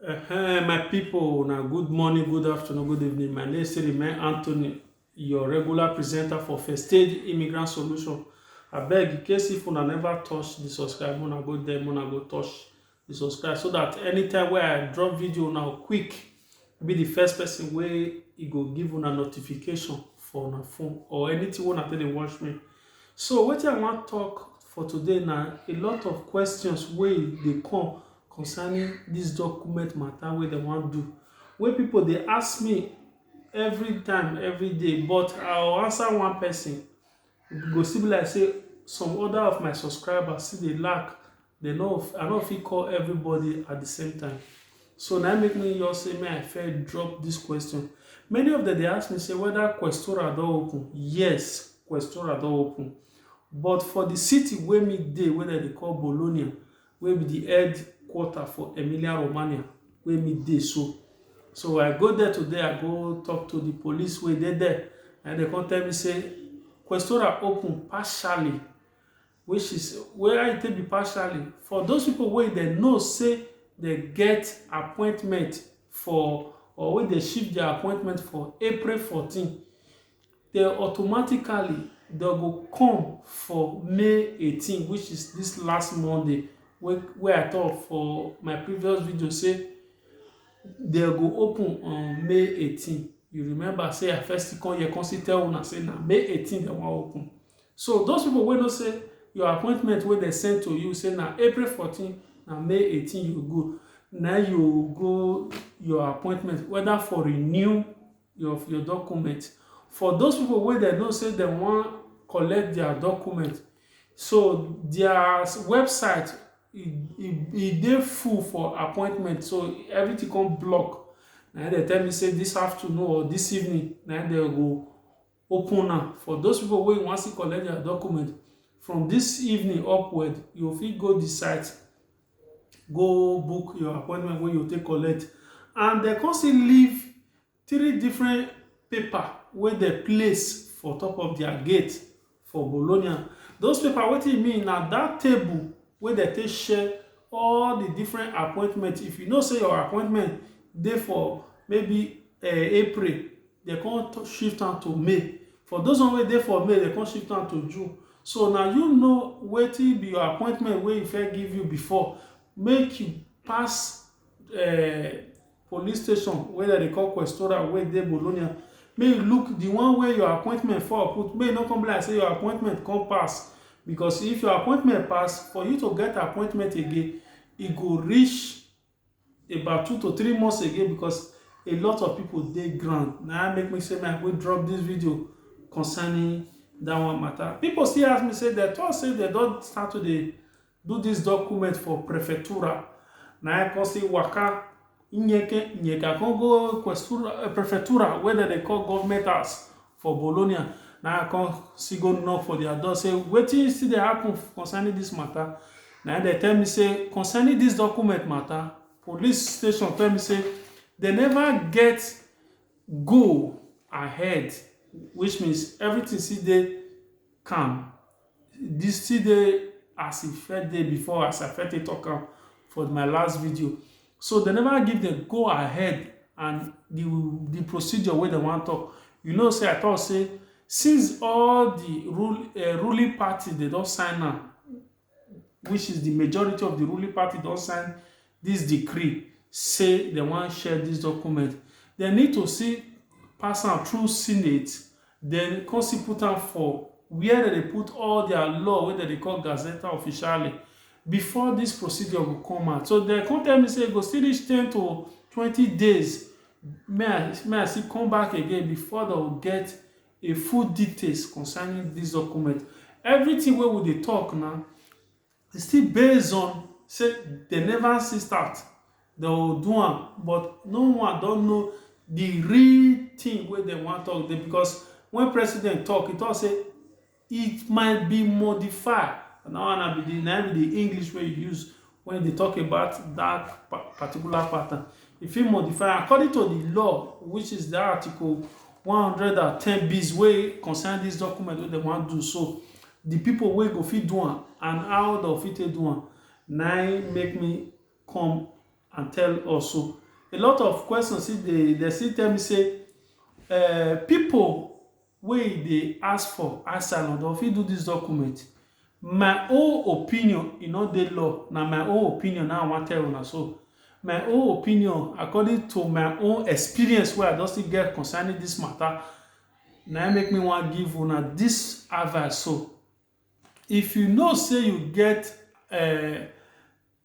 My people, now good morning, good afternoon, good evening. My name is remain Anthony, your regular presenter for First Stage Immigrant Solution. I beg, in case if una never touch the subscribe, una go there, una go touch the subscribe so that anytime where I drop video now quick, be the first person where e go give una notification for una phone or anything when I tell dey watch me. So wetin I wan talk for today na a lot of questions wey dey come concerning this document matter wey dem wan do, wey people dey ask me every time every day, but I go answer one person. E go still be like say some other of my subscribers still dey lack. I no fit call everybody at the same time. So na make me just say make I first drop this question. Many of them dey ask me say whether Questora don open. Yes, Questora don open, but for the city wey me dey, wey dem dey call Bologna, wey be the headquarter for Emilia Romagna, wey me dey so I go there today. I go talk to the police wey dey there, and they come tell me say Questora open partially, which is where e take be partially for those people wey dem know say dem get appointment for, or wey dey shift their appointment for April 14. They automatically they go come for May 18, which is this last Monday, wey I talk for my previous video say they go open on May 18. You remember say I first come here come still tell una say na May 18 they wan open. So those people wey know say your appointment wey dem send to you say na April 14, na May 18 you go, na you go your appointment, whether for renew your document. For those people wey dem know say dem wan collect their document, so their website e dey full for appointment, so everything come block. Na dem tell me say this afternoon or this evening na dem go open am. For those people wey wan still collect their document from this evening upward, you fit go the site, go book your appointment wey you take collect, and dem come still leave 3 different paper wey dem place for top of their gate for Bologna. Those paper, wetin e mean na that table wey dem take share all the different appointment. If you know say your appointment dey for maybe April, dem come shift am to May. For those one wey dey for May, dem come shift am to June. So na you know wetin be your appointment wey e first give you before, make you pass police station wey dem dey call Questora wey dey Bologna. Make you look the one wey your appointment for put, make e no come be like say your appointment come pass. Because if your appointment pass, for you to get appointment again, e go reach about 2 to 3 months again, because a lot of people dey ground. Na make me say make I go drop this video concerning that one matter. People still ask me say they thought say they don start to dey do this document for prefectura. Na I come still waka nyeka come go prefectura wey dem dey call government house for Bologna. Na I come still go knock for their door say wetin still dey happen concerning this matter. Na dem tell me say concerning this document matter, police station tell me say they never get go ahead, which means everything still dey calm. This still dey as e first dey before, as I first dey talk am for my last video. So they never give them go ahead and the procedure wey dem wan talk. You know say I talk say since all the ruling party they don sign am, which is the majority of the ruling party don sign this decree say they wan share this document, they need to see pass am through Senate, then come still put am for where dem dey put all their law wey dem dey call Gazzetta Ufficiale before this procedure go come out. So dem come tell me say e go still reach 10 to 20 days may I still come back again before they will get a full details concerning this document. Everything wey we dey talk now is still based on say they never still start. They will do am, but no one don know the real thing wey dem wan talk there, because when president talk, he talk say it might be modified. Na be the English wey you use when they talk about that particular pattern. If you modify according to the law, which is the article 110 bis wey concern this document wey dem wan do. So the people wey go fit do am and how dem fit take do am, na make me come and tell us. So a lot of questions they still tell me say people wey dey ask for asylum don fit do this document. My own opinion, e no dey law, na my own opinion na I wan tell una. So my own opinion according to my own experience wey I don still get concerning this matter, na im make me wan give una this advice. So if you know say you get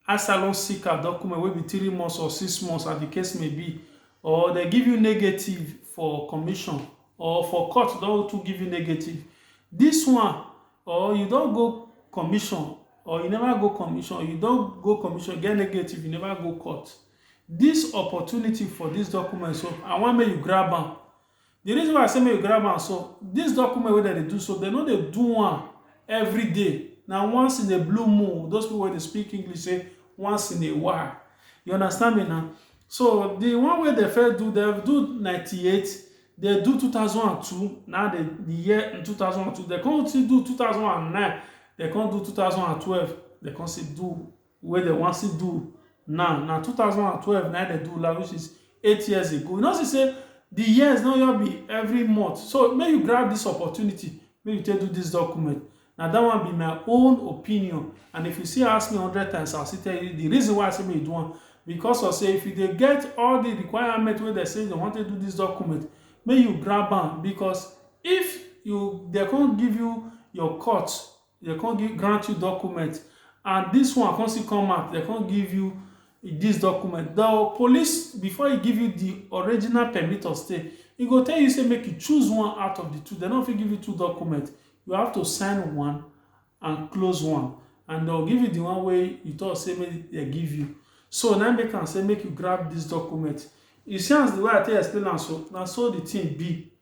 asylum seeker document wey be 3 months or 6 months as the case may be, or they give you negative for commission, or for court don to give you negative, this one, or you don go commission or you never go commission, you don go commission get negative, you never go court, this opportunity for this document, so I wan make you grab am. The reason why I say make you grab am, so this document wey dem dey do, so dem no dey do am every day. Na once in a blue moon. Those people wey dey speak English say once in a while. You understand me now? So the one wey dem first do, dem do 98, they do 2002, now the year in 2002, they come still do 2009, they come do 2012, they come still do wey they wan still do now 2012 now they do like, which is 8 years ago. You know, say the years no just be every month. So make you grab this opportunity, make you take do this document. Now that one be my own opinion, and if you see ask me 100 times, I'll still tell you the reason why I say make you do one. Because of say if you dey get all the requirements wey they say they want to do this document, make you grab am. Because if you they can't give you your court, they can't grant you document, and this one can't still come out, they can't give you this document. The police, before he give you the original permit of stay, he go tell you say make you choose one out of the two. They don't fit give you 2 documents. You have to sign one and close one, and they'll give you the one way you thought say make they give you. So now they can say make you grab this document. You see as the way I tell you explain am, so now so the thing be.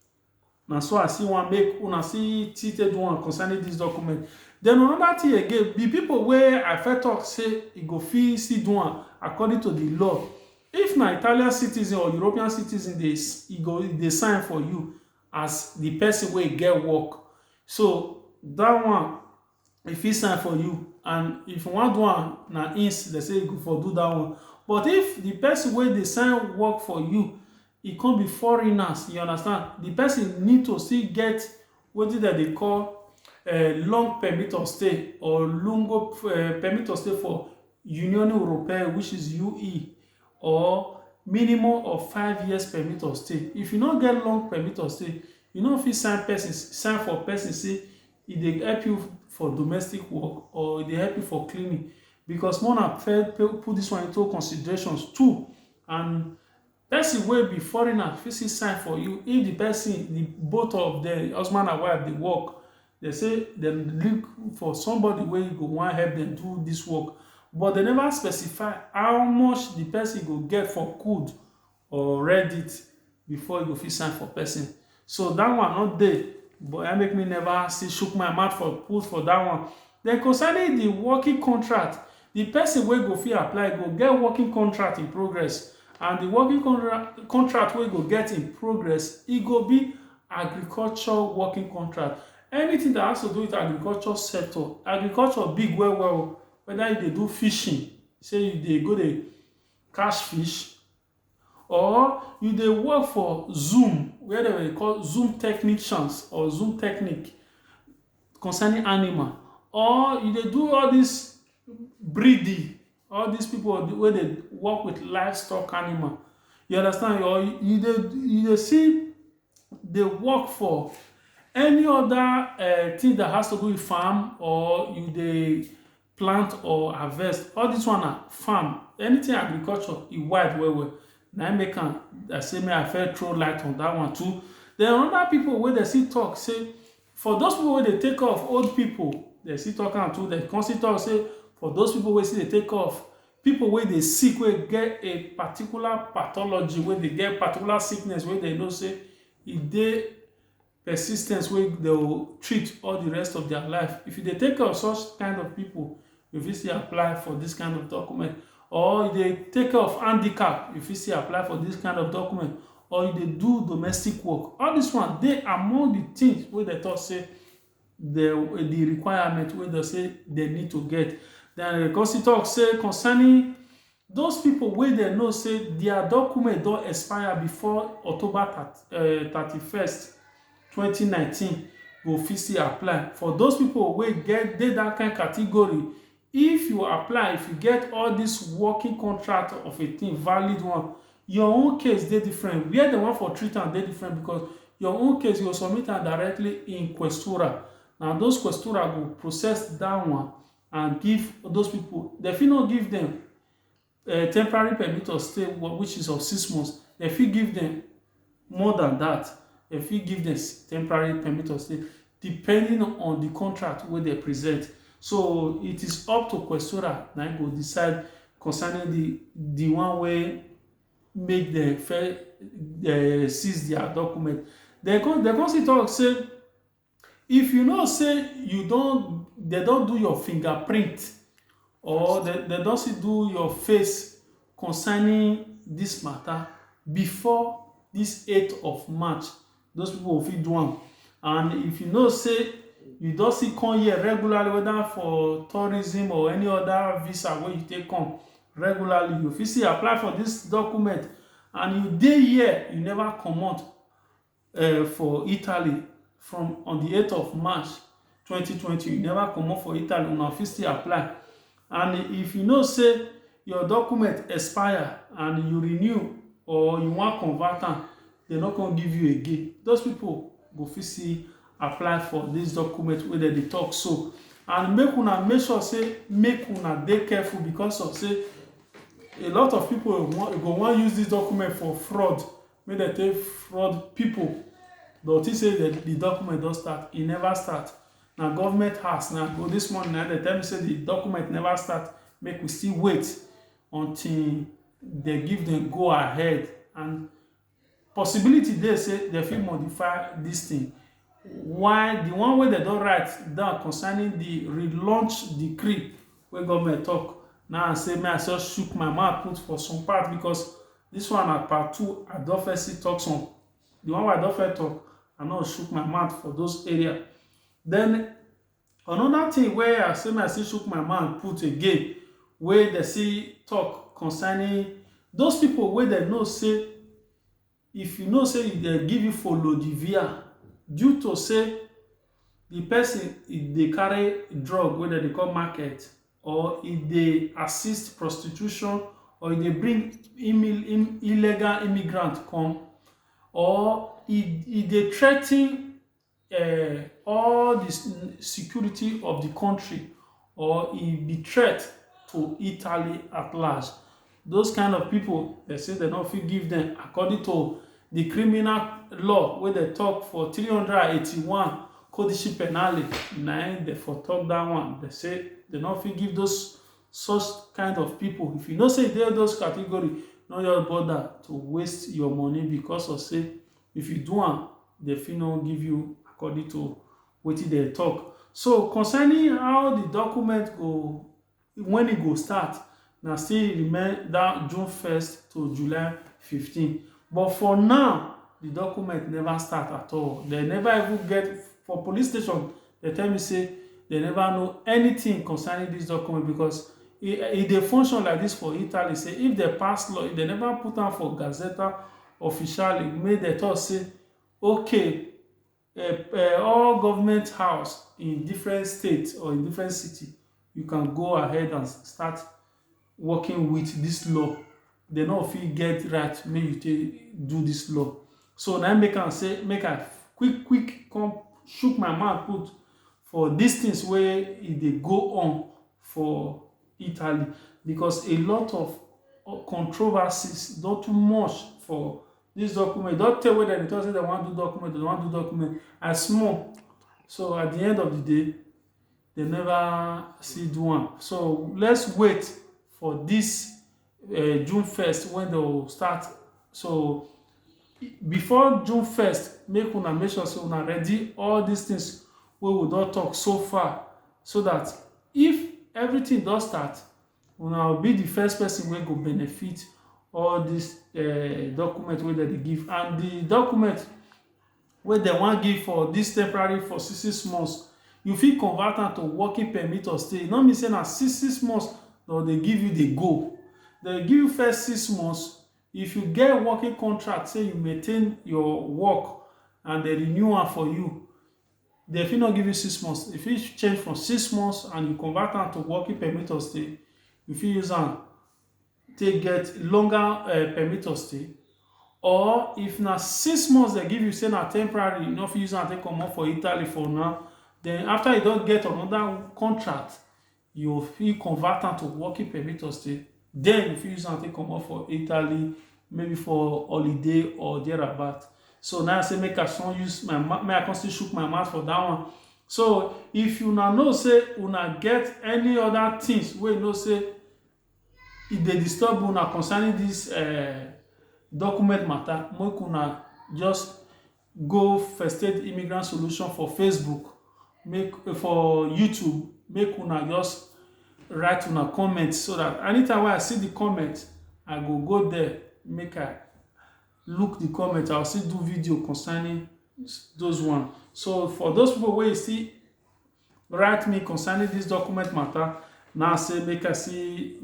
Now so I see one make una see do one concerning this document. Then another thing again, the people where I first talk say e go fit still do one according to the law. If na Italian citizen or European citizen, they sign for you as the person wey get work. So that one, if he sign for you, and if you want do one na ins, they say you go for do that one. But if the person wey dey sign work for you, e can't be foreigners, you understand? The person need to still get wetin that they call long permit of stay, or lungo permit of stay for Union Europea, which is UE, or minimum of 5 years permit of stay. If you don't get long permit of stay, you know if you sign for person say e dey help you for domestic work, or e dey help you for cleaning. Because more na put this one into considerations too. And person wey be foreigner fit still sign for you if the person, the both of them, husband and wife, dey work. They say dem look for somebody wey go wan help them do this work, but they never specify how much the person go get for food or Reddit before you go fit sign for person. So that one not there, but I make me never see shook my mouth for put for that one. Then concerning the working contract, the person wey go fit apply go get working contract in progress, and the working contract wey go get in progress, e go be agriculture working contract. Anything that has to do with agriculture sector, agriculture big well, whether you dey do fishing, say you dey go dey catch fish, or you dey work for Zoom, where they call Zoom technicians or Zoom technique concerning animal, or you dey do all this breeding, all these people wey dey work with livestock animal, you understand? Or you dey see dey work for any other thing that has to do with farm, or you dey plant or harvest. All this one na farm, anything agriculture, e wide well. Now I make am say me I first throw light on that one too. Then other people wey dey still talk say, for those people wey dey take off old people, they still talk am too. They come still talk say for those people wey still dey take off, people wey dey sick, wey get a particular pathology, wey dey get particular sickness, wey they know say e dey persistence, wey they will treat all the rest of their life. If you dey take care of such kind of people, you fit still apply for this kind of document. Or you dey take care of handicap, you fit still apply for this kind of document. Or you dey do domestic work. All this one dey among the things wey they talk say the requirement wey they say they need to get. Then they go still talk say concerning those people wey dem know say their document don expire before October 31st 2019 go fit still apply. For those people wey get dey that kind category, if you apply, if you get all this working contract of a thing, valid one, your own case dey different. Where dem wan for treat am dey different, because your own case you go submit am directly in Questura. Na those Questura go process that one and give those people. Dem fit no give them temporary permit of stay, which is of 6 months. Dem fit give them more than that. Dem fit give them temporary permit of stay depending on the contract wey dem present. So it is up to Questura na go decide concerning the one wey make dem seize their document. Dem come still talk say, if you know say dem don do your fingerprint, or dem don still do your face concerning this matter before this 8th of March, those people fit do am. And if you know say you don still come here regularly, whether for tourism or any other visa wey you take come regularly, you fit still apply for this document, and you dey here, you never comot for Italy from on the 8th of March 2020, you never comot for Italy, una fit still apply. And if you know say your document expire and you renew or you wan convert am, dem no come give you again, those people go fit still apply for this document wey dem dey talk so. And make una make sure say make una dey careful, because of say a lot of people go wan use this document for fraud, make dem take fraud people. But think say the document don start, e never start. Na government house na go this morning na dem tell me say the document never start, make we still wait until they give them go ahead. And possibility dey say dem fit modify this thing, while the one wey dem don write down concerning the relaunch decree wey government talk, now say me I just shook my mouth put for some part, because this one na part 2. I don first see talk some, the one wey I don first talk, I no shook my mouth for those area. Then another thing wey I say me I still shook my mouth put again, wey dem see talk concerning those people wey dem know say, if you know say dem give you folodivia due to say the person dey carry drug wey dem dey call market, or e dey assist prostitution, or e dey bring illegal immigrant come, or e dey threa ten all the security of the country, or e be threat to Italy at large. Those kind of people, they say they no fit give them, according to the criminal law wey they talk for 381 Codice Penale, na they for talk that one. They say they no fit give those such kind of people. If you know say they those category, no just bother to waste your money, because of say if you do am, they fit no give you according to wetin they talk. So concerning how the document go, when it go start, na still remain that June 1st to July 15. But for now, the document never start at all. They never even get for police station. They tell me say they never know anything concerning this document, because it dey function like this for Italy. Say if they pass law, if they never put am for Gazzetta Ufficiale, make they talk say okay, all government house in different states or in different city, you can go ahead and start working with this law. They no fit get right make you take do this law. So na make am say make I quick come shook my mouth put for these things wey e dey go on for Italy, because a lot of controversies don too much for this document. Don tell wey dem talk say dem wan do document, and small. So at the end of the day, they never see do am. So let's wait for this June 1st when they will start. So before June 1st, make una make sure say una ready all these things wey we don talk so far, so that if everything don start, una will be the first person wey go benefit all this document wey dem dey give. And the document wey dem wan give for this temporary for 6 months, you fit convert am to working permit or stay. E no mean say na 6 months dem dey give you the go. they give you first 6 months. If you get working contract, say you maintain your work and they renew am for you, they fit not give you 6 months. If you change from 6 months and you convert am to working permit of stay, you fit use am take get longer permit of stay. Or if na 6 months they give you, say na temporary, you no fit use am take comot for Italy for now, then after you don get another contract, you fit convert am to working permit of stay. Then you fit use am take comot for Italy, maybe for holiday or thereabout. So now I say make I still use my make I come still shook my mouth for that one. So if una know say una get any other things wey you know say e dey disturb una concerning this document matter, make una just go First Aid Immigrant Solution for Facebook, make for YouTube, make una just write una comment, so that anytime when I see the comment, I go there, make I look the comment, I'll still do video concerning those one. So for those people wey see write me concerning this document matter, now say make I see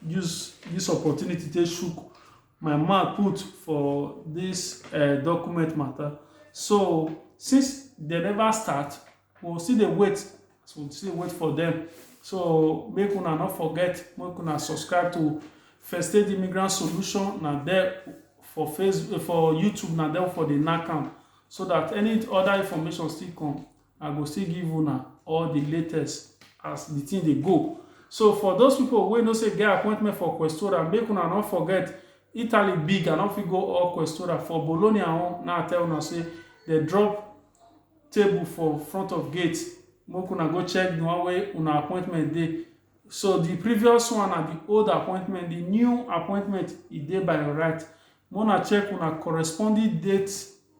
use this opportunity to shook my mouth put for this document matter. So since they never start, we'll still dey wait. So we'll still wait for them. So make una not forget, make una subscribe to First Aid Immigrant Solution. Now there for Facebook, for YouTube, now there for the NACAM, so that any other information still come, I go still give una all the latest as the thing they go. So for those people wey know say get appointment for Questura, make una not forget, Italy big, I don't fit go all Questura. For Bologna, now I tell una say they drop table for front of gate. Make una go check the one way una appointment dey. So the previous one and the old appointment, the new appointment e dey by your right. Una check una corresponding date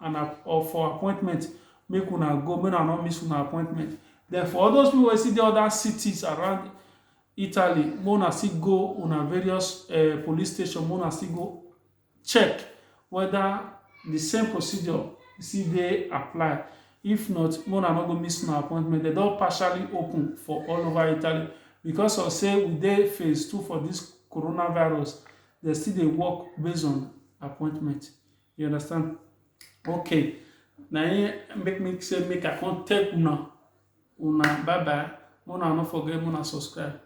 and or for appointment. Make una go, make una not miss una appointment. Then for all those people wey see the other cities around Italy, una still go una various police station, una still go check whether the same procedure still dey apply. If not, una not go miss una appointment. They don partially open for all over Italy because of say we dey phase 2 for this coronavirus. They still dey work based on appointment. You understand? Okay. Now make me say make I come tell una bye bye. Una not forget, una subscribe.